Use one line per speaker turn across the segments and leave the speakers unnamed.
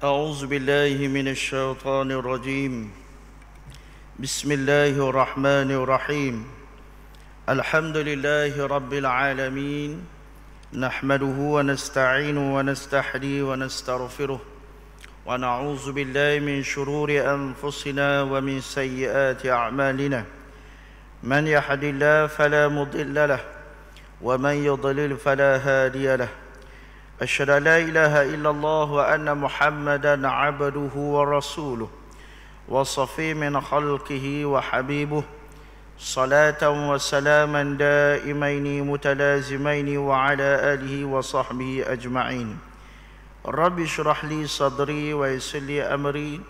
أعوذ بالله من الشيطان الرجيم بسم الله الرحمن الرحيم الحمد لله رب العالمين نحمده ونستعينه ونستهديه ونستغفره ونعوذ بالله من شرور أنفسنا ومن سيئات أعمالنا من يهد الله فلا مضل له ومن يضلل فلا هادي له أشهد أن لا إله إلا الله وأن محمدا عبده ورسوله وصفي من خلقه وحبيبه صلاة وسلاما دائمين متلازمين وعلى آله وصحبه أجمعين رب اشرح لي صدري ويسر لي أمري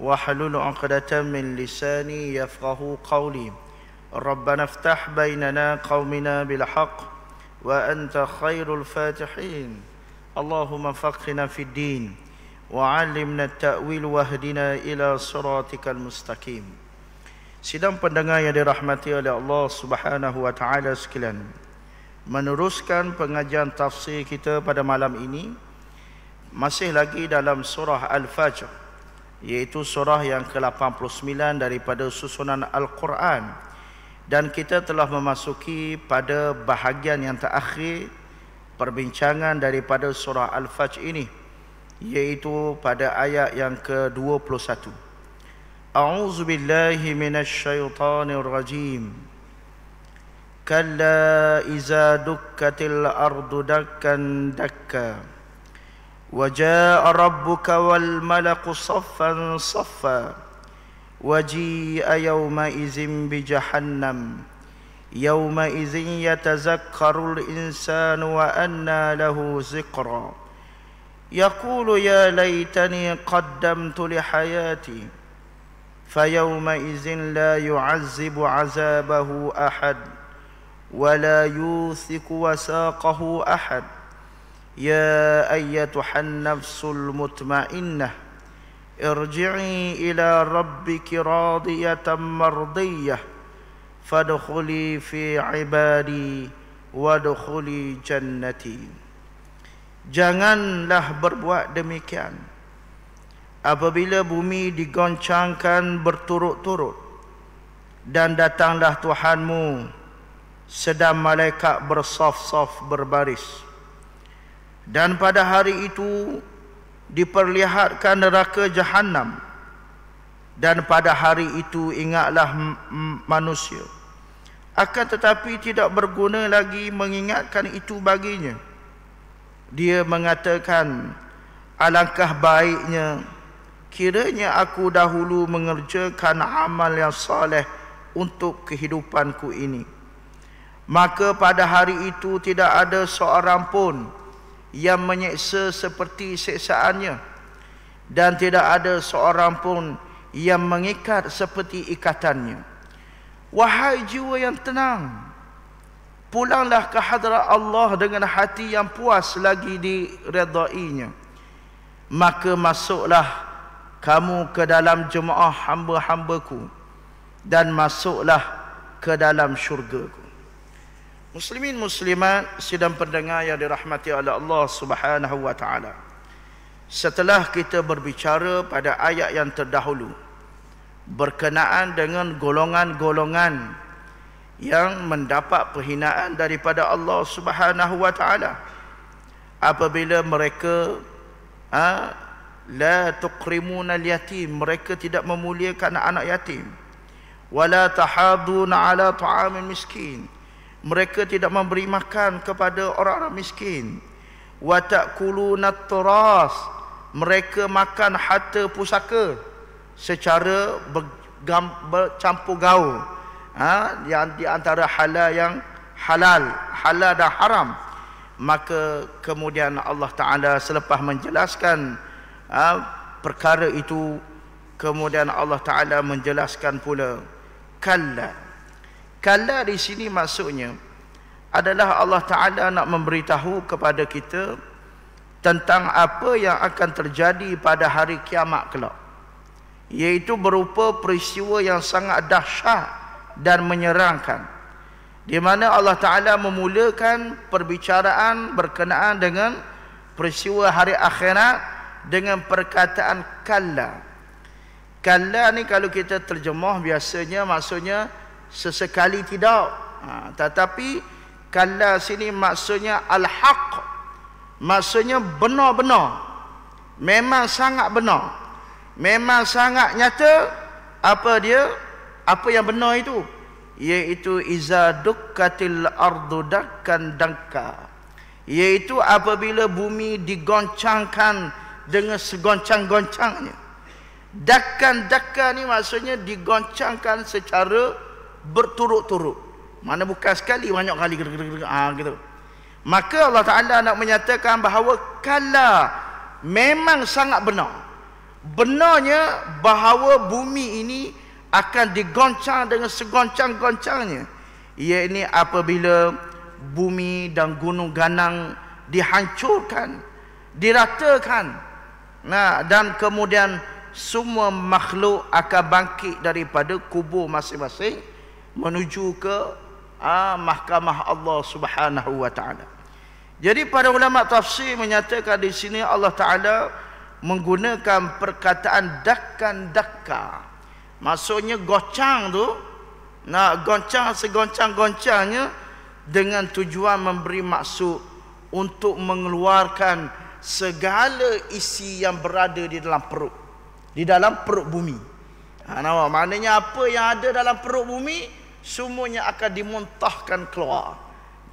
واحلل عقدة من لساني يفقه قولي ربنا افتح بيننا قومنا بالحق وأنت خير الفاتحين اللهم فقهنا في الدين وعلمنا التأويل واهدنا إلى صراطك المستقيم. Sidang pendengar yang dirahmati oleh Allah Subhanahu wa taala sekalian, meneruskan pengajian tafsir kita pada malam ini masih lagi dalam surah Al-Fajr, iaitu surah yang ke-89 daripada susunan Al-Quran, dan kita telah memasuki pada bahagian yang terakhir perbincangan daripada surah Al-Fajr ini, iaitu pada ayat yang ke-21. A'udzu billahi minasyaitonir rajim. Kalla iza dukkatil ardu dakkan dakka wa jaa'a rabbuka wal malaku saffan saffa wa ji'a yawma idzin bi jahannam يومئذ يتذكر الإنسان وأنى له ذكرى يقول يا ليتني قدمت لحياتي فيومئذ لا يعذب عذابه أحد ولا يوثق وثاقه أحد يا أيتها النفس المطمئنة ارجعي إلى ربك راضية مرضية fadkhuli fi ibadi wadkhuli jannati. Janganlah berbuat demikian apabila bumi digoncangkan berturut-turut dan datanglah Tuhanmu sedang malaikat bersaf-saf berbaris, dan pada hari itu diperlihatkan neraka Jahannam, dan pada hari itu ingatlah manusia, akan tetapi tidak berguna lagi mengingatkan itu baginya. Dia mengatakan, alangkah baiknya kiranya aku dahulu mengerjakan amal yang saleh untuk kehidupanku ini. Maka pada hari itu tidak ada seorang pun yang menyeksa seperti seksaannya, dan tidak ada seorang pun yang mengikat seperti ikatannya. Wahai jiwa yang tenang, pulanglah ke hadrat Allah dengan hati yang puas lagi diredainya. Maka masuklah kamu ke dalam jemaah hamba-hambaku, dan masuklah ke dalam syurgaku. Muslimin muslimat sidang pendengar yang dirahmati oleh Allah Subhanahu wa taala, setelah kita berbicara pada ayat yang terdahulu berkenaan dengan golongan-golongan yang mendapat penghinaan daripada Allah Subhanahu wa taala apabila mereka la tuqrimuna al-yatim, mereka tidak memuliakan anak yatim, wala tahaduna ala ta'amil miskin, mereka tidak memberi makan kepada orang-orang miskin, wa ta'kuluna at-turas, mereka makan harta pusaka secara bercampur gaul, yang di antara halal yang halal dan haram. Maka kemudian Allah Ta'ala selepas menjelaskan perkara itu, kemudian Allah Ta'ala menjelaskan pula kalla. Kalla di sini maksudnya adalah Allah Ta'ala nak memberitahu kepada kita tentang apa yang akan terjadi pada hari kiamat kelak, iaitu berupa peristiwa yang sangat dahsyat dan menyerangkan, di mana Allah Ta'ala memulakan perbicaraan berkenaan dengan peristiwa hari akhirat dengan perkataan kalla. Kalla ni kalau kita terjemah biasanya maksudnya sesekali tidak. Tetapi kalla sini maksudnya al-haq. Maksudnya benar-benar. Memang sangat benar. Memang sangat nyata. Apa dia? Apa yang benar itu? Iaitu iza dukkatil ardu dakkan dakka. Iaitu apabila bumi digoncangkan dengan segoncang-goncangnya. Dakkan dakka ni maksudnya digoncangkan secara berturut-turut. Mana bukan sekali, banyak kali gitu. Maka Allah Ta'ala nak menyatakan bahawa kala memang sangat benar. Benarnya bahawa bumi ini akan digoncang dengan segoncang-goncangnya. Iaitu apabila bumi dan gunung ganang dihancurkan, diratakan. Dan kemudian semua makhluk akan bangkit daripada kubur masing-masing menuju ke mahkamah Allah Subhanahu wa taala. Jadi para ulama tafsir menyatakan di sini Allah Taala menggunakan perkataan dakkan dakka. Maksudnya gocang tu, nak goncang segoncang-goncangnya dengan tujuan memberi maksud untuk mengeluarkan segala isi yang berada di dalam perut. Di dalam perut bumi. Maknanya apa yang ada dalam perut bumi semuanya akan dimuntahkan keluar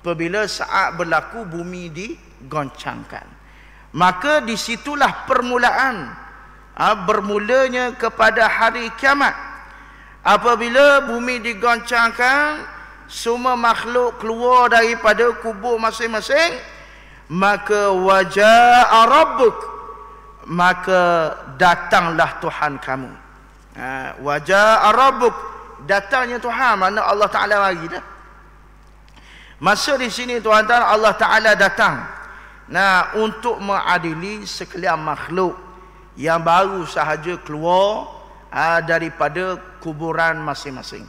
apabila saat berlaku bumi digoncangkan. Maka disitulah permulaan bermulanya kepada hari kiamat. Apabila bumi digoncangkan, semua makhluk keluar daripada kubur masing-masing, maka waja'a rabbuk, maka datanglah Tuhan kamu. Waja'a rabbuk, datangnya Tuhan, mana Allah Ta'ala lagi dah. Masa di sini tuan-tuan, Allah Ta'ala datang untuk mengadili sekalian makhluk yang baru sahaja keluar daripada kuburan masing-masing.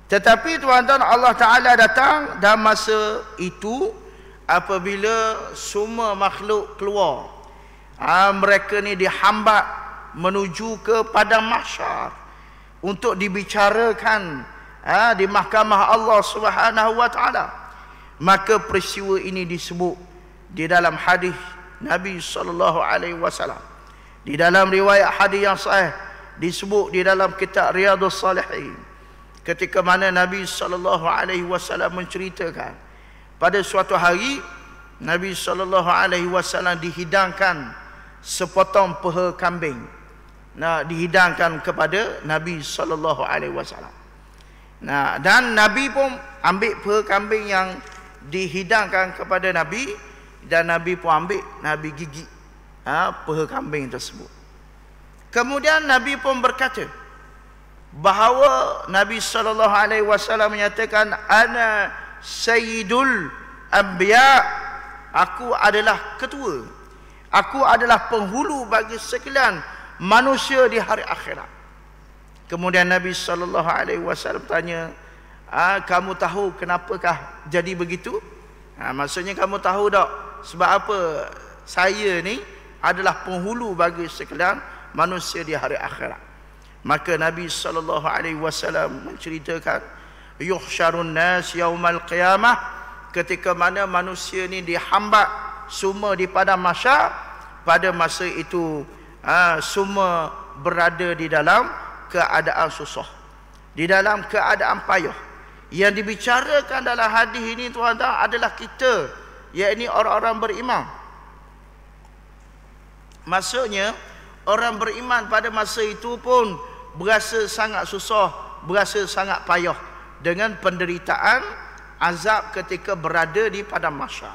Tetapi tuan-tuan, Allah Ta'ala datang dalam masa itu apabila semua makhluk keluar. Mereka ni dihambat menuju ke padang mahsyar untuk dibicarakan di mahkamah Allah Subhanahu wa taala. Maka peristiwa ini disebut di dalam hadis Nabi sallallahu alaihi wasallam. Di dalam riwayat hadis yang sahih disebut di dalam kitab Riyadhus Salihin, ketika mana Nabi sallallahu alaihi wasallam menceritakan pada suatu hari Nabi sallallahu alaihi wasallam dihidangkan sepotong peha kambing. Dihidangkan kepada Nabi sallallahu alaihi wasallam. Dan Nabi pun ambil peha kambing yang dihidangkan kepada Nabi, dan Nabi pun ambil, Nabi gigit peha kambing tersebut. Kemudian Nabi pun berkata bahawa Nabi sallallahu alaihi wasallam menyatakan, ana sayyidul anbiya, aku adalah ketua, aku adalah penghulu bagi sekalian manusia di hari akhirat. Kemudian Nabi sallallahu alaihi wasallam tanya, kamu tahu kenapakah jadi begitu? Maksudnya kamu tahu tak sebab apa saya ni adalah penghulu bagi sekalian manusia di hari akhirat? Maka Nabi sallallahu alaihi wasallam menceritakan, yuhsyarun nas yaumal qiyamah, ketika mana manusia ni dihambat semua di padang mahsyar, pada masa itu semua berada di dalam keadaan susah, di dalam keadaan payah. Yang dibicarakan dalam hadis ini tuan-tuan adalah kita, yakni orang-orang beriman. Maksudnya orang beriman pada masa itu pun berasa sangat susah, berasa sangat payah dengan penderitaan azab ketika berada di padang mahsyar.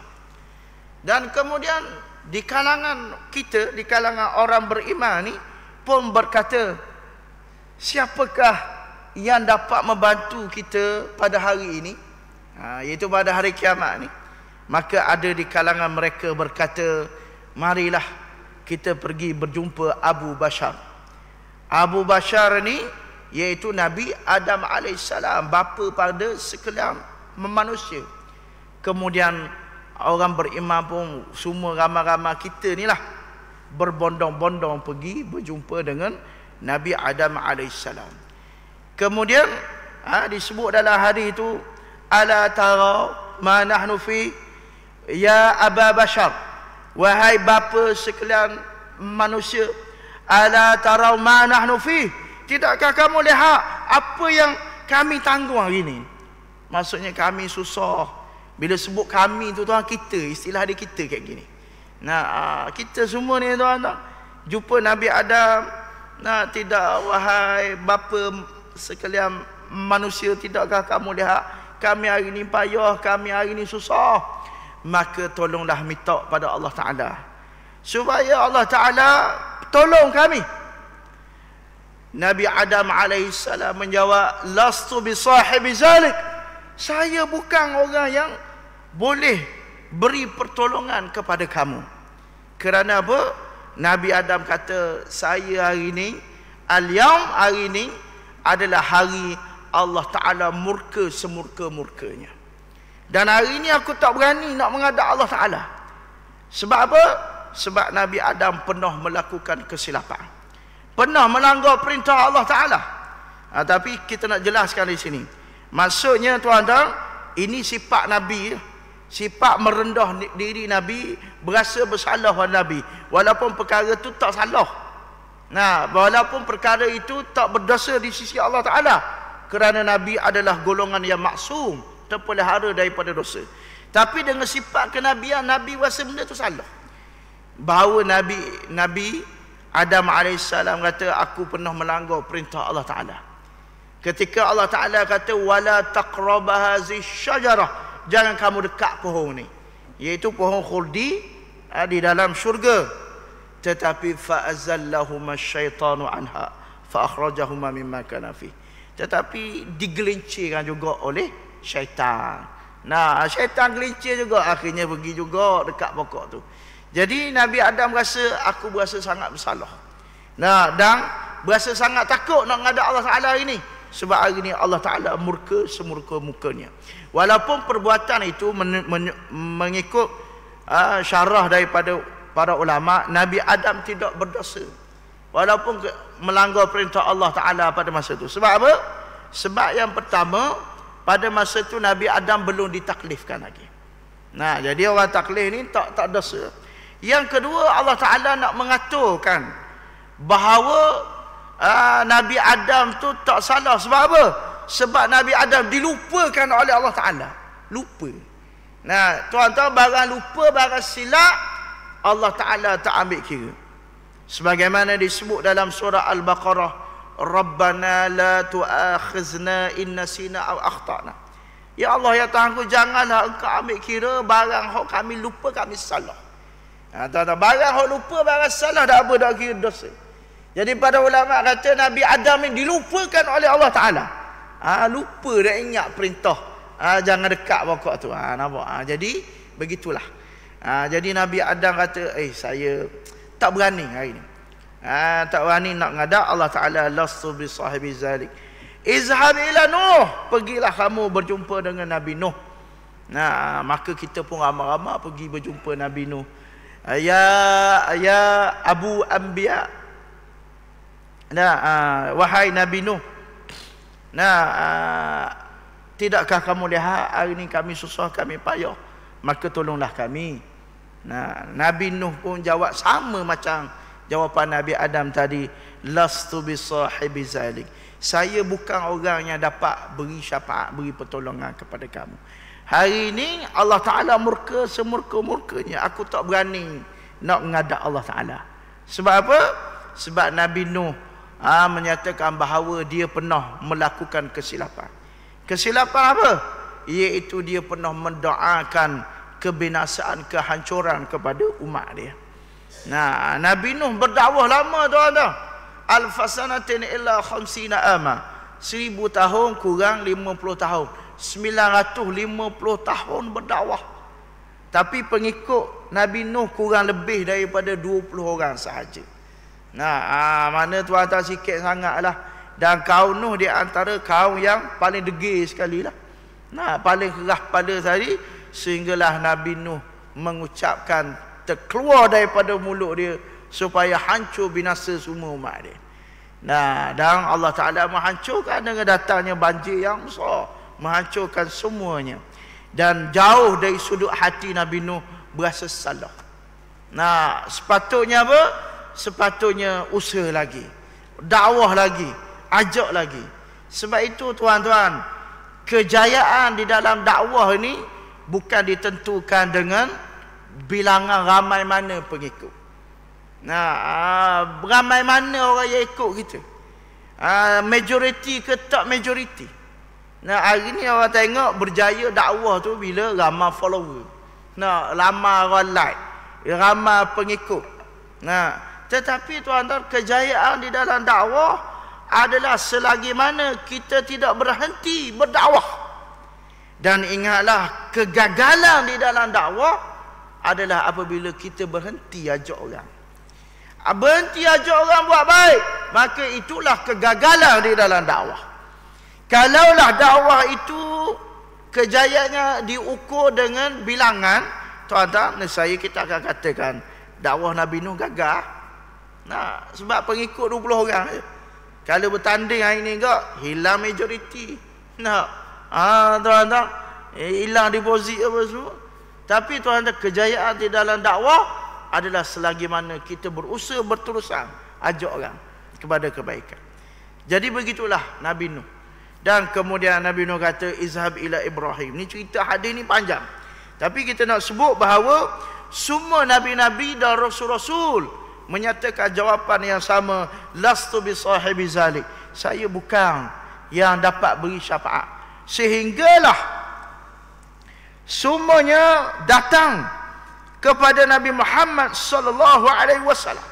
Dan kemudian di kalangan kita, di kalangan orang beriman ni pun berkata, siapakah yang dapat membantu kita pada hari ini, iaitu pada hari kiamat ni? Maka ada di kalangan mereka berkata, marilah kita pergi berjumpa Abu Bashar. Abu Bashar ni iaitu Nabi Adam AS, bapa pada sekalian manusia. Kemudian orang beriman pun semua ramai-ramai kita ni lah berbondong-bondong pergi berjumpa dengan Nabi Adam alaihissalam. Kemudian disebut dalam hadis itu, ala tara ma nahnu fi ya aba bashar, wahai bapa sekalian manusia, ala tara ma nahnu fi, tidakkah kamu lihat apa yang kami tanggung hari ini? Maksudnya kami susah. Bila sebut kami tu tuan, kita, istilah dia kita kayak gini. Nah, kita semua ni tuan, jumpa Nabi Adam, nah, tidak, wahai bapa sekalian manusia, tidakkah kamu lihat kami hari ini payah, kami hari ini susah? Maka tolonglah minta pada Allah Ta'ala supaya Allah Ta'ala tolong kami. Nabi Adam alaihissalam menjawab, lastu bisahibi zalik, saya bukan orang yang boleh beri pertolongan kepada kamu. Kerana apa? Nabi Adam kata, saya hari ini, al-yaum, hari ini adalah hari Allah Ta'ala murka semurka-murkanya. Dan hari ini aku tak berani nak menghadap Allah Ta'ala. Sebab apa? Sebab Nabi Adam pernah melakukan kesilapan, pernah melanggar perintah Allah Ta'ala. Tapi kita nak jelaskan di sini. Maksudnya tuan-tuan, ini sifat Nabi, sifat merendah diri Nabi, berasa bersalah Nabi, walaupun perkara itu tak salah. Nah, walaupun perkara itu tak berdosa di sisi Allah Ta'ala, kerana Nabi adalah golongan yang maksum, terpelihara daripada dosa. Tapi dengan sifat kenabian, Nabi rasa benda itu salah. Bahawa Nabi Adam AS kata, aku pernah melanggar perintah Allah Ta'ala. Ketika Allah Ta'ala kata, wala taqraba hazihi syajarah, jangan kamu dekat pohon ni, iaitu pohon khuldi di dalam syurga. Tetapi fa'azallahuma syaitanu anha fa'akhrajahuma mimma kana fi, tetapi digelincirkan juga oleh syaitan. Nah, syaitan gelincir juga, akhirnya pergi juga dekat pokok tu. Jadi Nabi Adam rasa, aku berasa sangat bersalah. Nah, dan berasa sangat takut nak menghadap Allah Ta'ala ini. Sebab hari ini Allah Ta'ala murka semurka-murkanya. Walaupun perbuatan itu mengikut syarah daripada para ulama, Nabi Adam tidak berdosa walaupun melanggar perintah Allah Ta'ala pada masa itu. Sebab apa? Sebab yang pertama, pada masa itu Nabi Adam belum ditaklifkan lagi. Nah, jadi orang taklif ni tak dosa. Yang kedua, Allah Ta'ala nak mengaturkan bahawa Nabi Adam tu tak salah. Sebab apa? Sebab Nabi Adam dilupakan oleh Allah Ta'ala. Lupa. Nah, tuan-tuan, barang lupa, barang silap, Allah Ta'ala tak ambil kira. Sebagaimana disebut dalam surah Al-Baqarah, Rabbana la tu'akhizna in nasina aw akhtana. Ya Allah, ya Tuhanku, janganlah engkau ambil kira barang hak kami lupa, kami salah. Tuan-tuan, barang hak lupa, barang salah, dah apa, dah kira dosa. Jadi para ulama kata Nabi Adam ini dilupakan oleh Allah Ta'ala. Lupa dah ingat perintah, jangan dekat pokok tu. Nampak? Jadi begitulah. Jadi Nabi Adam kata, saya tak berani hari ni. Tak berani nak ngadap Allah Ta'ala. Lastu bi sahibi zalik. Izhab ila Nuh, pergilah kamu berjumpa dengan Nabi Nuh. Nah, maka kita pun ramai-ramai pergi berjumpa Nabi Nuh. Ya Abu Anbiya. Nah, wahai Nabi Nuh, tidakkah kamu lihat hari ini kami susah, kami payah, maka tolonglah kami. Nah, Nabi Nuh pun jawab sama macam jawapan Nabi Adam tadi, lastu bisahibi zalik, saya bukan orang yang dapat beri syafaat, beri pertolongan kepada kamu. Hari ini Allah Ta'ala murka semurka-murkanya, aku tak berani nak menghadap Allah Ta'ala. Sebab apa? Sebab Nabi Nuh menyatakan bahawa dia pernah melakukan kesilapan. Kesilapan apa? Iaitu dia pernah mendoakan kebinasaan, kehancuran kepada umat dia. Nah, Nabi Nuh berdakwah lama tuan-tuan. Al-fasanatin illa 50 ama. 1000 tahun kurang 50 tahun. 950 tahun berdakwah. Tapi pengikut Nabi Nuh kurang lebih daripada 20 orang sahaja. Nah, mana tuan-tuan, sikit sangatlah. Dan kaum Nuh di antara kaum yang paling degil sekali lah. Nah, paling keras pada tadi, sehinggalah Nabi Nuh mengucapkan, terkeluar daripada mulut dia, supaya hancur binasa semua umat dia. Nah, dan Allah Ta'ala menghancurkan dengan datangnya banjir yang besar, menghancurkan semuanya. Dan jauh dari sudut hati Nabi Nuh berasa salah. Nah, sepatutnya apa? Sepatutnya usaha lagi, dakwah lagi, ajak lagi. Sebab itu tuan-tuan, kejayaan di dalam dakwah ini bukan ditentukan dengan bilangan ramai mana pengikut. Nah, ramai mana orang yang ikut kita, majoriti ke tak majoriti. Nah, hari ni orang tengok berjaya dakwah tu bila ramai follower, nah, ramai orang like, ramai pengikut. Nah, tetapi tuan-tuan, kejayaan di dalam dakwah adalah selagi mana kita tidak berhenti berdakwah. Dan ingatlah, kegagalan di dalam dakwah adalah apabila kita berhenti ajak orang. Berhenti ajak orang buat baik, maka itulah kegagalan di dalam dakwah. Kalaulah dakwah itu kejayaannya diukur dengan bilangan, tuan-tuan, nescaya kita akan katakan dakwah Nabi Nuh gagal. Nah, sebab pengikut 20 orang je. Kalau bertanding hari ni enggak, hilang majoriti. Nah, tuan-tuan, hilang deposit apa semua. Tapi tuan-tuan, kejayaan di dalam dakwah adalah selagi mana kita berusaha berterusan ajak orang kepada kebaikan. Jadi begitulah Nabi Nuh. Dan kemudian Nabi Nuh kata, izhab ila Ibrahim. Ni cerita hadis ni panjang, tapi kita nak sebut bahawa semua nabi-nabi dan rasul-rasul menyatakan jawapan yang sama, lastu bi sahibi zalik, saya bukan yang dapat beri syafaat. Sehinggalah semuanya datang kepada Nabi Muhammad sallallahu alaihi wasallam.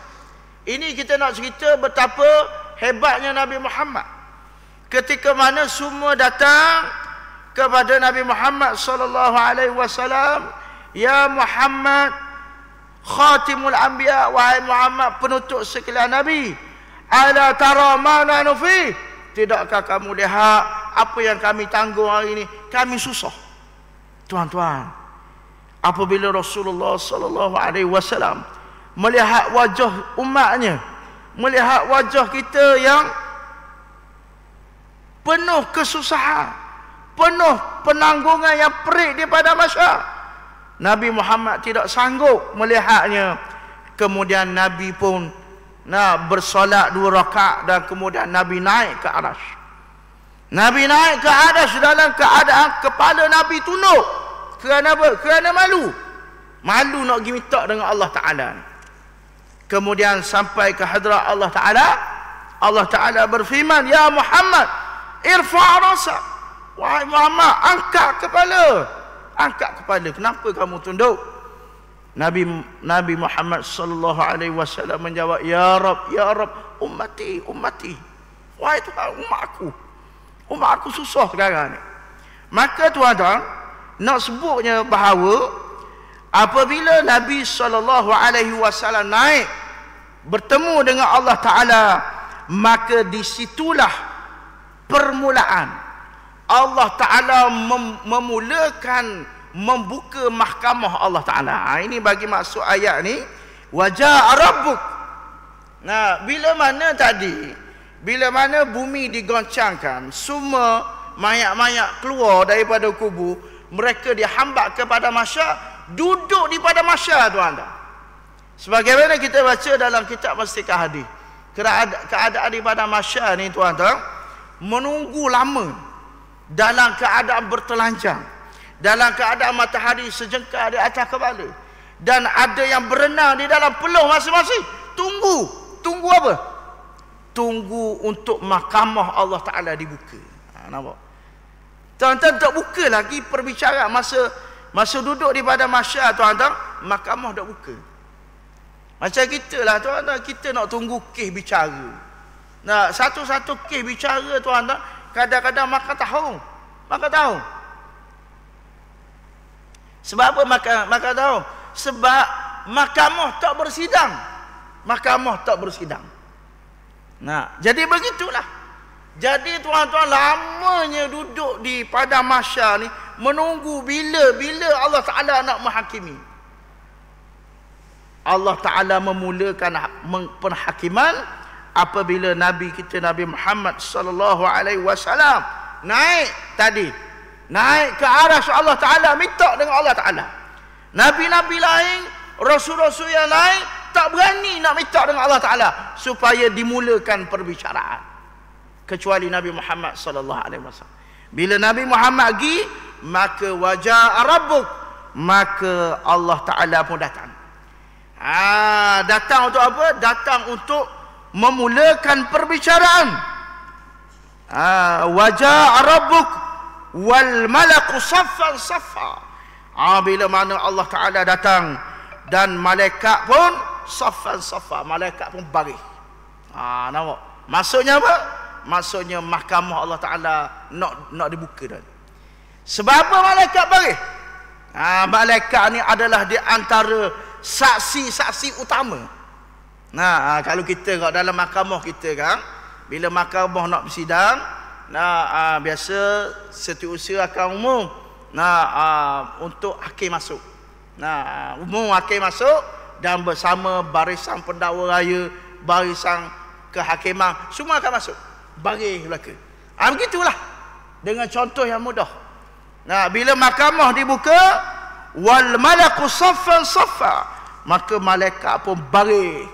Ini kita nak cerita betapa hebatnya Nabi Muhammad. Ketika mana semua datang kepada Nabi Muhammad sallallahu alaihi wasallam, ya Muhammad khatimul anbiya, wahai Muhammad penutup sekalian nabi, ala tara ma nahnu fi, tidakkah kamu lihat apa yang kami tanggung hari ini? Kami susah. Tuan-tuan, apabila Rasulullah sallallahu alaihi wasallam melihat wajah umatnya, melihat wajah kita yang penuh kesusahan, penuh penanggungan yang perik di padang mahsyar, Nabi Muhammad tidak sanggup melihatnya. Kemudian Nabi pun bersolat 2 rakaat dan kemudian Nabi naik ke arasy. Nabi naik ke arasy dalam keadaan kepala Nabi tunduk. Kerana apa? Kerana malu. Malu nak pergi minta dengan Allah Ta'ala. Kemudian sampai ke hadrat Allah Ta'ala. Allah Ta'ala berfirman, ya Muhammad, irfa' rasak. Wahai Muhammad, angkat kepala. Angkat kepala. Kenapa kamu tunduk? Nabi Muhammad sallallahu alaihi wasallam menjawab, ya Rab, ummati. Wahai Tuhan, umat aku susah sekarang ni. Maka tuan-tuan, nak sebutnya bahawa apabila Nabi sallallahu alaihi wasallam naik bertemu dengan Allah Ta'ala, maka disitulah permulaan Allah Ta'ala memulakan membuka mahkamah Allah Ta'ala. Ini bagi maksud ayat ni, wajah rabbuk. Nah, bila mana bumi digoncangkan, semua mayat-mayat keluar daripada kubur, mereka dihambat kepada mahsyar, duduk di pada mahsyar, tuan-tuan. Sebagaimana kita baca dalam kitab Mastikah Hadis, keadaan di pada mahsyar ni, tuan-tuan, menunggu lama dalam keadaan bertelanjang, dalam keadaan matahari sejengkal di atas kepala, dan ada yang berenang di dalam peluh masing-masing. Tunggu apa? Tunggu untuk mahkamah Allah Ta'ala dibuka. Nampak? Tuan-tuan, tak buka lagi perbicaraan masa duduk di pada mahsyar, tuan-tuan, mahkamah tak buka. Macam kita lah, tuan-tuan, kita nak tunggu kes bicara. Nah, satu-satu kes bicara, tuan-tuan, kadang-kadang makan tahun. Sebab apa makan tahun? Sebab mahkamah tak bersidang. Nah, jadi begitulah. Jadi tuan-tuan, lamanya duduk di padang mahsyar ni, menunggu bila Allah Ta'ala nak menghakimi. Allah Ta'ala memulakan penhakiman apabila Nabi kita Nabi Muhammad sallallahu alaihi wasallam naik ke arah Allah Ta'ala, minta dengan Allah Ta'ala. Nabi-nabi lain, rasul-rasul yang lain tak berani nak minta dengan Allah Ta'ala supaya dimulakan perbicaraan, kecuali Nabi Muhammad sallallahu alaihi wasallam. Bila Nabi Muhammad pergi, maka wajah rabbuk, maka Allah Ta'ala pun datang. Datang untuk apa? Datang untuk memulakan perbicaraan. Wajah rabbuk wal malaku saffan saffa. Bila mana Allah Ta'ala datang dan malaikat pun saffan saffa, malaikat pun baris. Nampak? Maksudnya apa? Maksudnya mahkamah Allah Ta'ala nak dibuka dah. Sebab apa malaikat baris? Malaikat ni adalah di antara saksi-saksi utama. Kalau kita kat dalam mahkamah kita kan, bila mahkamah nak bersidang, biasa setiausaha akan umum untuk hakim masuk. Umum hakim masuk dan bersama barisan pendakwa raya, barisan kehakiman, semua akan masuk. Baris belaka. Begitulah. Dengan contoh yang mudah. Bila mahkamah dibuka, wal malaku saffan saffa, maka malaikat pun baris.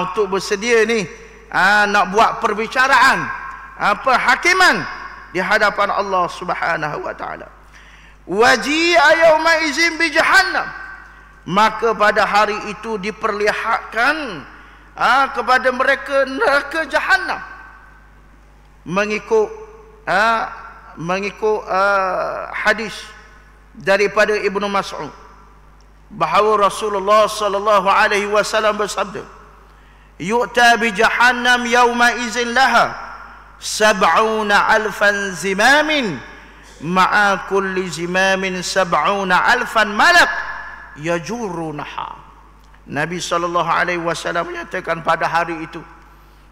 Untuk bersedia ni nak buat perbicaraan, perhakiman di hadapan Allah Subhanahu wa taala. Waji'a yauma izin bi jahannam, maka pada hari itu diperlihatkan kepada mereka neraka Jahannam, mengikut hadis daripada Ibnu Mas'ud bahawa Rasulullah sallallahu alaihi wasallam bersabda, yu'ta bi jahannam yawma izin laha 70,000 zimamin ma'a kulli zimamin 70,000 malak yajurunaha. Nabi sallallahu alaihi wasallam menyatakan pada hari itu,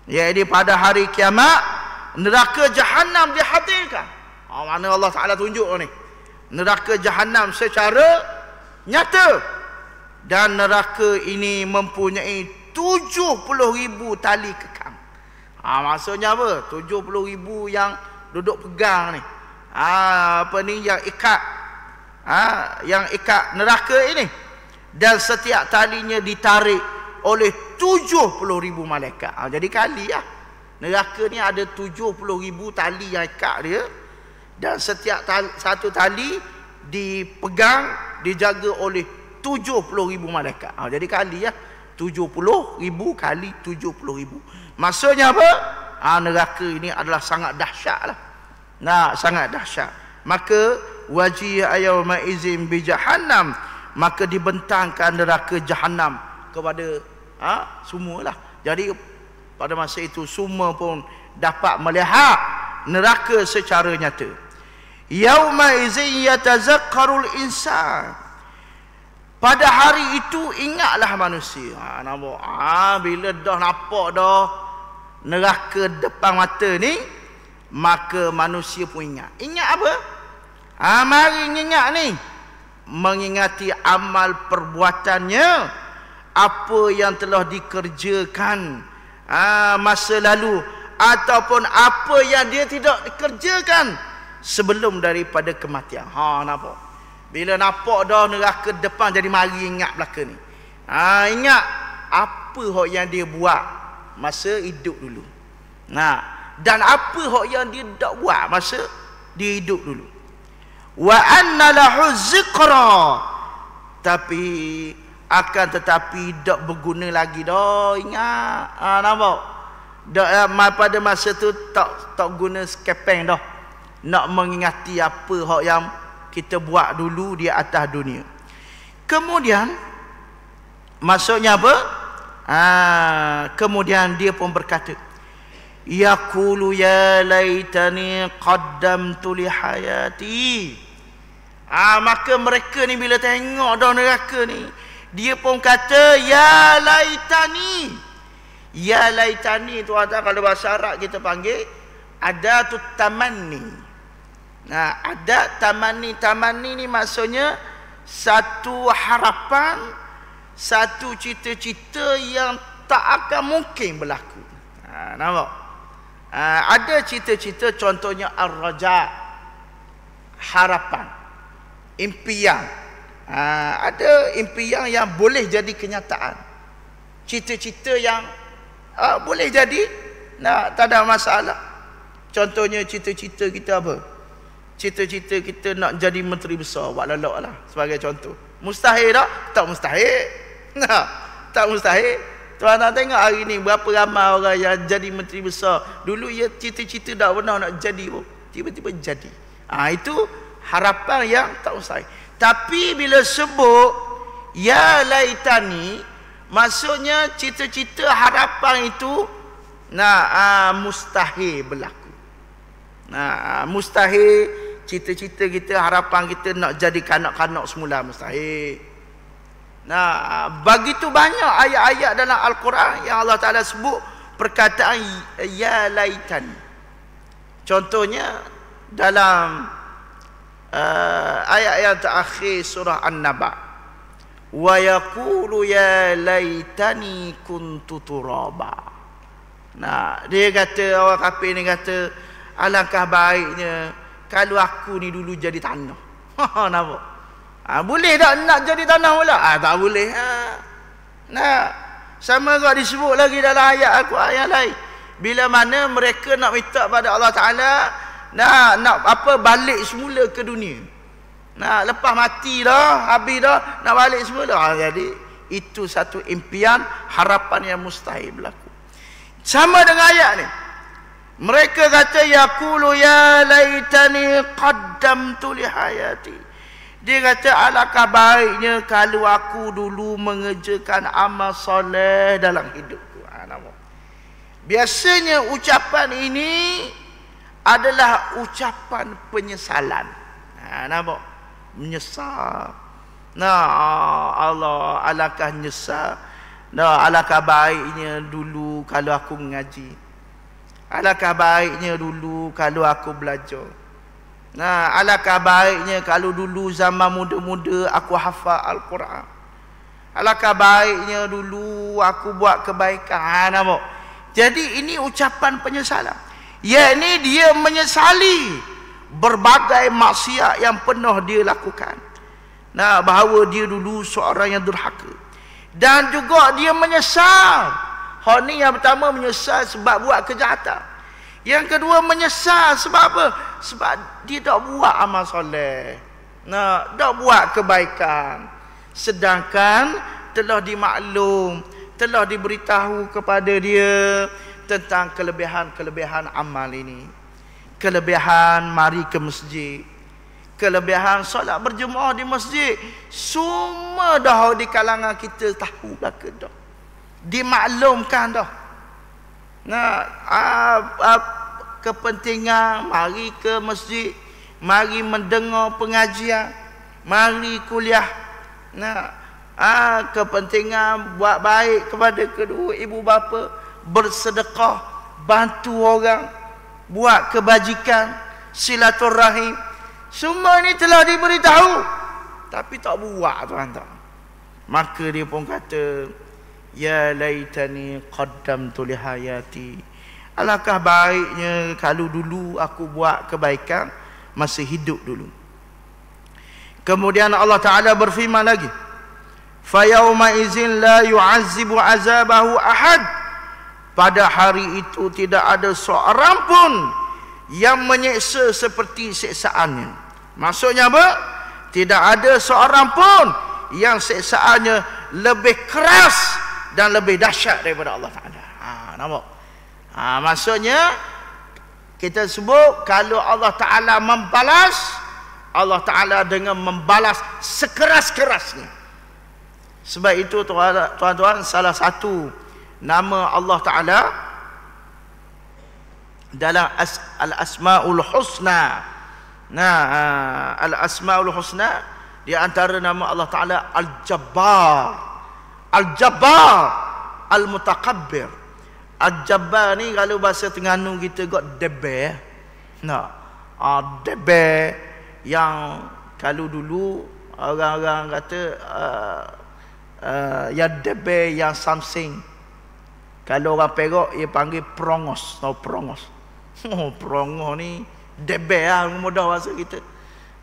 iaitu pada hari kiamat, neraka Jahannam dihadirkan. Mana Allah Ta'ala tunjuk ni neraka Jahannam secara nyata, dan neraka ini mempunyai 70,000 tali kekang. Maksudnya apa? 70,000 yang duduk pegang ni, yang ikat, yang ikat neraka ini, dan setiap talinya ditarik oleh 70,000 malaikat. Jadi kali lah, neraka ni ada 70,000 tali yang ikat dia, dan setiap satu tali dipegang, dijaga oleh 70,000 malaikat. Jadi kali lah, 70,000 kali 70,000. Maksudnya apa? Neraka ini adalah sangat dahsyat lah. Sangat dahsyat. Maka wajih yawma izin bi jahannam, maka dibentangkan neraka Jahannam kepada semualah. Jadi pada masa itu semua pun dapat melihat neraka secara nyata. Yauma izin yatazakkarul insan, pada hari itu ingatlah manusia. Nampak? Bila dah nampak dah neraka depan mata ni, maka manusia pun ingat. Ingat apa? Mari ingat ni, mengingati amal perbuatannya, apa yang telah dikerjakan masa lalu, ataupun apa yang dia tidak dikerjakan sebelum daripada kematian. Nampak? Bila nampak dah neraka depan, jadi mari ingat belaka ni. Ingat apa hak yang dia buat masa hidup dulu. Dan apa hak yang dia tak buat masa dia hidup dulu. Wa anna lahu zikra, tapi akan tetapi tak berguna lagi dah ingat. Nampak? Pada masa tu tak guna skepeng dah nak mengingati apa hak yang kita buat dulu di atas dunia. Kemudian maksudnya apa? Kemudian dia pun berkata, yaqulu ya laitani qaddamtu li hayati. Maka mereka ni bila tengok dah neraka ni, dia pun kata ya laitani. Ya laitani tu ada, kalau bahasa Arab kita panggil adatut tamanni. Adat tamanni. Tamanni ni maksudnya satu harapan satu cita-cita yang tak akan mungkin berlaku. Nampak? Ada cita-cita, contohnya ar-raja, harapan, impian. Ada impian yang boleh jadi kenyataan, cita-cita yang boleh jadi, tak ada masalah. Contohnya cita-cita kita apa? Cita-cita kita nak jadi menteri besar, buat lelok lah sebagai contoh. Mustahil tak? Tak mustahil. Tak mustahil. Tuan-tuan tengok hari ni berapa ramai orang yang jadi menteri besar. Dulu ia cita-cita tak pernah nak jadi pun, tiba-tiba jadi. Itu harapan yang tak mustahil. Tapi bila sebut ya laitani, maksudnya cita-cita harapan itu mustahil berlaku. Mustahil cita-cita kita, harapan kita nak jadi kanak-kanak semula, mustahil. Begitu banyak ayat-ayat dalam Al-Quran yang Allah Ta'ala sebut perkataan ya laitani. Contohnya dalam ayat yang terakhir surah An-Naba, wa yaqulu ya laitani kuntu turaba. Dia kata, orang kafir ni kata, alangkah baiknya kalau aku ni dulu jadi tanah. Nampak? Boleh tak nak jadi tanah pula? Tak boleh. Sama juga disebut lagi dalam ayat Al-Quran yang lain. Bila mana mereka nak minta pada Allah Ta'ala nak balik semula ke dunia. Lepas mati dah, habis dah, nak balik semula. Jadi itu satu impian, harapan yang mustahil berlaku. Sama dengan ayat ni. Mereka kata yaqulu ya laitani qaddamtu li hayati. Dia kata alangkah baiknya kalau aku dulu mengerjakan amal soleh dalam hidupku. Biasanya ucapan ini adalah ucapan penyesalan. Nampak? Menyesal. Allah, alangkah nyesal. Alangkah baiknya dulu kalau aku mengaji. Alangkah baiknya dulu kalau aku belajar. Alangkah baiknya kalau dulu zaman muda-muda aku hafal Al-Quran. Alangkah baiknya dulu aku buat kebaikan. Nampak? Jadi ini ucapan penyesalan. Ini dia menyesali berbagai maksiat yang pernah dia lakukan. Bahawa dia dulu seorang yang durhaka. Dan juga dia menyesal. Ni yang pertama, menyesal sebab buat kejahatan. Yang kedua, menyesal sebab apa? Sebab dia tak buat amal soleh, tak buat kebaikan. Sedangkan telah dimaklum, telah diberitahu kepada dia tentang kelebihan-kelebihan amal ini. Kelebihan mari ke masjid, kelebihan solat berjemaah di masjid. Semua dah di kalangan kita tahu dah ke dah, dimaklumkan dah. Kepentingan mari ke masjid, mari mendengar pengajian, mari kuliah. Kepentingan buat baik kepada kedua ibu bapa, bersedekah, bantu orang, buat kebajikan, silaturahim. Semua ini telah diberitahu, tapi tak buat, tuan-tuan. Maka dia pun kata, ya laitani qaddamtu li hayati. Alangkah baiknya kalau dulu aku buat kebaikan masa hidup dulu. Kemudian Allah Ta'ala berfirman lagi, fa yauma idzin la yu'azzibu azabahu ahad. Pada hari itu tidak ada seorang pun yang menyeksa seperti seksaannya. Maksudnya apa? Tidak ada seorang pun yang seksaannya lebih keras dan lebih dahsyat daripada Allah Ta'ala. Nampak? Maksudnya kita sebut kalau Allah Ta'ala membalas, Allah Ta'ala dengan membalas sekeras-kerasnya. Sebab itu tuan-tuan, salah satu nama Allah Ta'ala dalam Al-Asma'ul Husna. Al-Asma'ul Husna, di antara nama Allah Ta'ala Al-Jabbar. Al-Jabbar, Al-Mutakabbir. Al-Jabbar ni kalau bahasa Terengganu kita got debe. Debe yang kalau dulu orang-orang kata yang debe, yang samsing. Kalau orang Perak dia panggil perongos. Tahu perongos? Perongos ni debe lah mudah bahasa kita.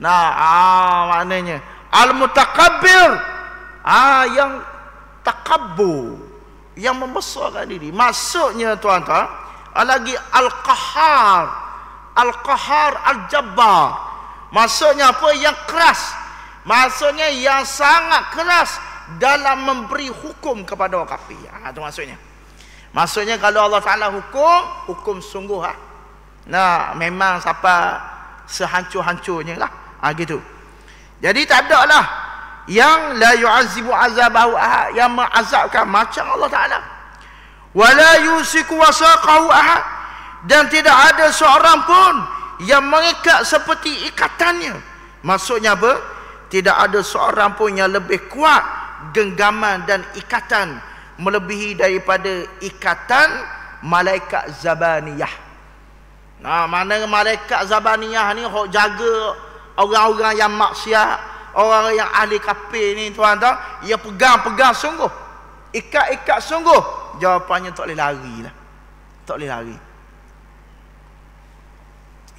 Nah, maknanya al-mutakabbir, yang takabbur, yang membesarkan diri. Maksudnya tuan-tuan, lagi al-qahar, al-qahar al-jabbar. Maksudnya apa? Yang keras. Maksudnya yang sangat keras dalam memberi hukum kepada orang kafir. Itu maksudnya. Maksudnya kalau Allah Ta'ala hukum sungguh lah. Nah, memang siapa sehancur-hancurnya lah. Gitu. Jadi tak ada lah yang la yu'azibu azabahu ahad, yang mengazabkan macam Allah Ta'ala. Wala yusiku wasaqahu ahad, dan tidak ada seorang pun yang mengikat seperti ikatannya. Maksudnya apa? Tidak ada seorang pun yang lebih kuat genggaman dan ikatan melebihi daripada ikatan malaikat Zabaniyah. Nah, mana malaikat Zabaniyah ni hok jaga orang-orang yang maksiat, orang yang ahli kafir ni tuan-tuan, ia pegang-pegang sungguh, ikat-ikat sungguh. Jawapannya tak boleh lari lah, tak boleh lari.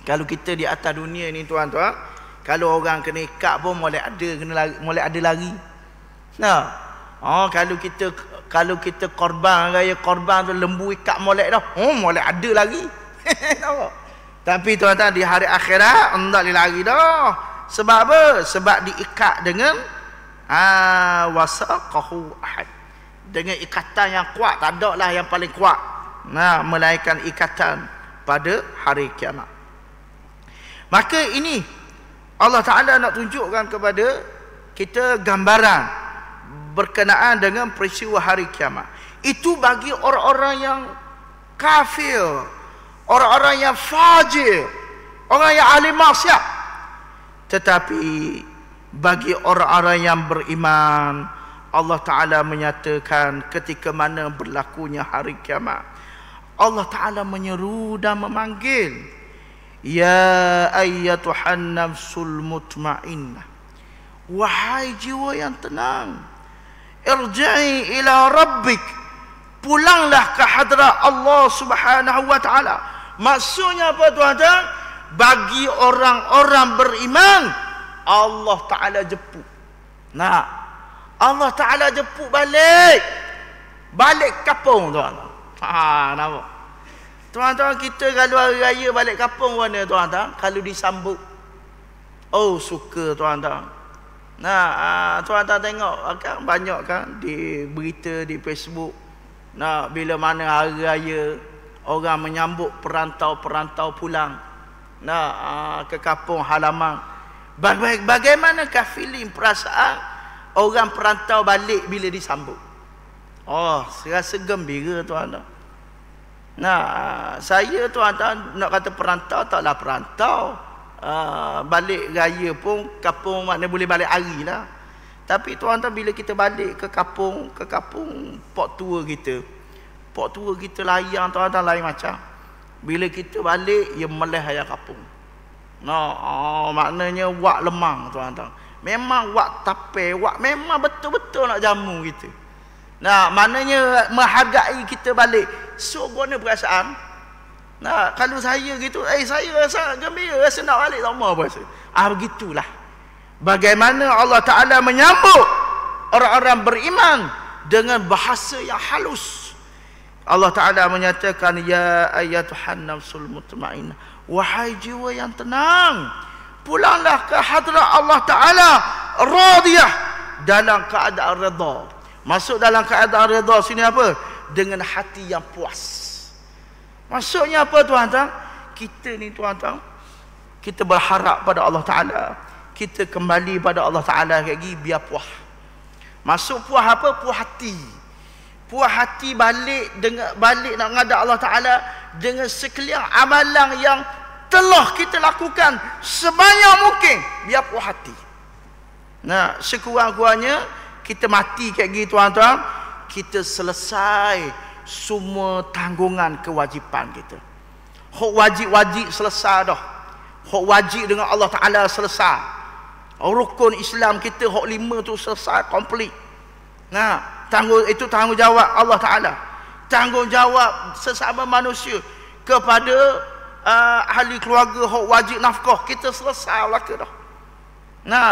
Kalau kita di atas dunia ni tuan-tuan, kalau orang kena ikat pun mulai ada lari. Nah, kalau kita korban, raya korban tu lembu ikat molek dah, molek ada lagi. Tapi tuan-tuan di hari akhirat tak boleh lari dah. Sebab apa? Sebab diikat dengan wasaqahu ahad, dengan ikatan yang kuat. Tak ada lah yang paling kuat, melainkan ikatan pada hari kiamat. Maka ini Allah Ta'ala nak tunjukkan kepada kita gambaran berkenaan dengan peristiwa hari kiamat. Itu bagi orang-orang yang kafir, orang-orang yang fajir, orang yang ahli maksiat. Tetapi bagi orang-orang yang beriman, Allah Ta'ala menyatakan ketika mana berlakunya hari kiamat, Allah Ta'ala menyeru dan memanggil, ya ayyatuhan nafsul mutmainnah, wahai jiwa yang tenang, irji'i ila rabbik, pulanglah ke hadrat Allah Subhanahu wa Ta'ala. Maksudnya apa tuan-tuan? Bagi orang-orang beriman, Allah Ta'ala jemput. Nah, Allah Ta'ala jemput balik kampung tuan-tuan. Nampak? Tuan-tuan, kita kalau hari raya balik kampung mana tuan-tuan? Kalau disambut, suka tuan-tuan. Nah, tuan-tuan tengok kan, banyak kan di berita di Facebook. Nah, bila mana hari raya orang menyambut perantau-perantau pulang, ke kampung halaman. Bagaimanakah feeling, perasaan orang perantau balik bila disambut? Rasa gembira tuan-tuan. Saya tuan-tuan nak kata perantau, taklah perantau. Balik raya pun kampung mana boleh balik hari lah. Tapi tuan-tuan, bila kita balik ke kampung pok tua kita layang tuan-tuan, lain macam. Bila kita balik, ia meleh ayam kampung. Maknanya wak lemang tuan-tuan. Memang wak tape, wak memang betul-betul nak jamu kita. Maknanya menghargai kita balik. So, guna perasaan. Kalau saya gitu, saya rasa gembira, rasa nak balik lama berasa. Begitulah. Bagaimana Allah Ta'ala menyambut orang-orang beriman dengan bahasa yang halus. Allah Ta'ala menyatakan, ya ayyatuhan nafsul mutmainnah, wahai jiwa yang tenang, pulanglah ke hadrat Allah Ta'ala radiyah, dalam keadaan redha. Masuk dalam keadaan redha sini apa? Dengan hati yang puas. Maksudnya apa tuan-tuan? Kita ni tuan-tuan, kita berharap pada Allah Ta'ala, kita kembali pada Allah Ta'ala lagi biar puas. Masuk puas apa? Puas hati. Puas hati balik nak menghadap Allah Ta'ala dengan sekalian amalan yang telah kita lakukan sebanyak mungkin, biar puas hati. Sekurang-kurangnya kita mati kayak gitu tuan-tuan, kita selesai semua tanggungan kewajipan kita. Hak wajib-wajib selesai dah. Hak wajib dengan Allah Ta'ala selesai. Rukun Islam kita hak 5 tu selesai, komplit. Nah, itu tanggungjawab Allah Ta'ala. Tanggungjawab sesama manusia kepada ahli keluarga hok wajib nafkah, kita selesai belaka dah. Nah,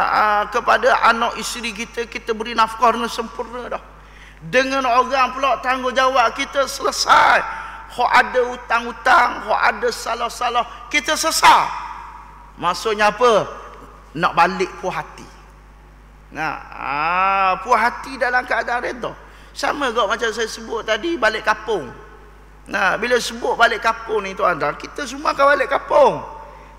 kepada anak isteri kita beri nafkah dengan sempurna dah. Dengan orang pula tanggungjawab kita selesai. Hok ada hutang-hutang, hok ada salah-salah, kita selesai. Maksudnya apa? Nak balik puas hati. Nah, puas hati dalam keadaan redha. Sama juga macam saya sebut tadi, balik kampung. Nah, bila sebut balik kampung ni tuan-tuan, kita semua akan balik kampung.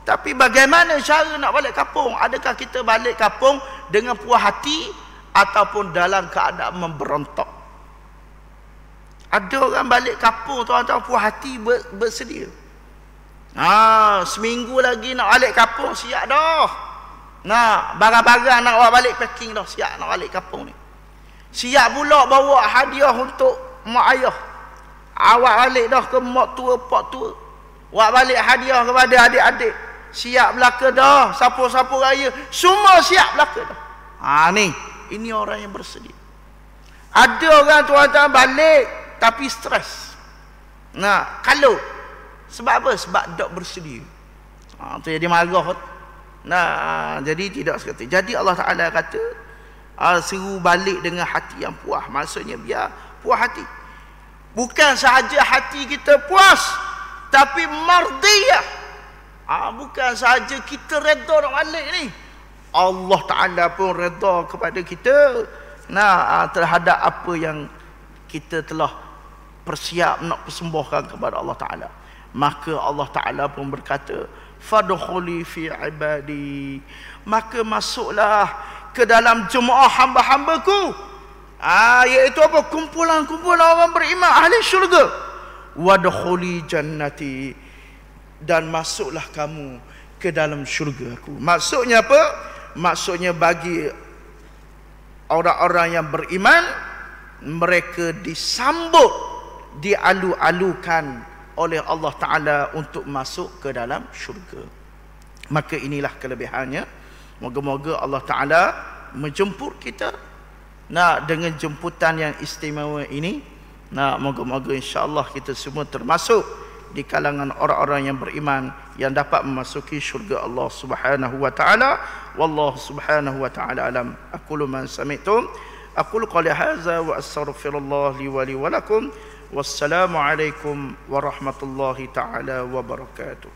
Tapi bagaimana cara nak balik kampung? Adakah kita balik kampung dengan puas hati ataupun dalam keadaan memberontak? Ada orang balik kampung tuan-tuan puas hati, bersedia. Seminggu lagi nak balik kampung, siap dah. Nah, barang-barang nak bawa balik packing dah, siap nak balik kampung ni. Siap pula bawa hadiah untuk mak ayah. Awak balik dah ke mak tua, pak tua. Awak balik hadiah kepada adik-adik. Siap belaka dah, sapu-sapu raya. Semua siap belaka dah. Ni, ini orang yang bersedia. Ada orang tuan-tuan balik tapi stres. Nah, kalau sebab apa? Sebab tak bersedia. Tu jadi marah. Nah, jadi tidak seperti. Jadi Allah Ta'ala kata, seru balik dengan hati yang puas. Maksudnya biar puas hati. Bukan sahaja hati kita puas, tapi mardiyah. Bukan sahaja kita redha nak balik ni, Allah Ta'ala pun redha kepada kita. Nah, terhadap apa yang kita telah persiap nak persembahkan kepada Allah Ta'ala. Maka Allah Ta'ala pun berkata, fadkhuli fi ibadi, maka masuklah ke dalam jemaah hamba-hambaku. Iaitu apa? Kumpulan-kumpulan orang beriman ahli syurga. Wadkhuli jannati, dan masuklah kamu ke dalam syurgaku. Maksudnya apa? Maksudnya bagi orang-orang yang beriman, mereka disambut, dialu-alukan oleh Allah Ta'ala untuk masuk ke dalam syurga. Maka inilah kelebihannya. Moga-moga Allah Ta'ala menjemput kita dengan jemputan yang istimewa ini. Moga-moga insya-Allah kita semua termasuk di kalangan orang-orang yang beriman yang dapat memasuki syurga Allah Subhanahu wa taala. Wallahu subhanahu wa taala alam. Aqulu ma sami'tum, aqulu qali hadza wa astaghfirullah li wa lakum. Wassalamu alaikum warahmatullahi taala wabarakatuh.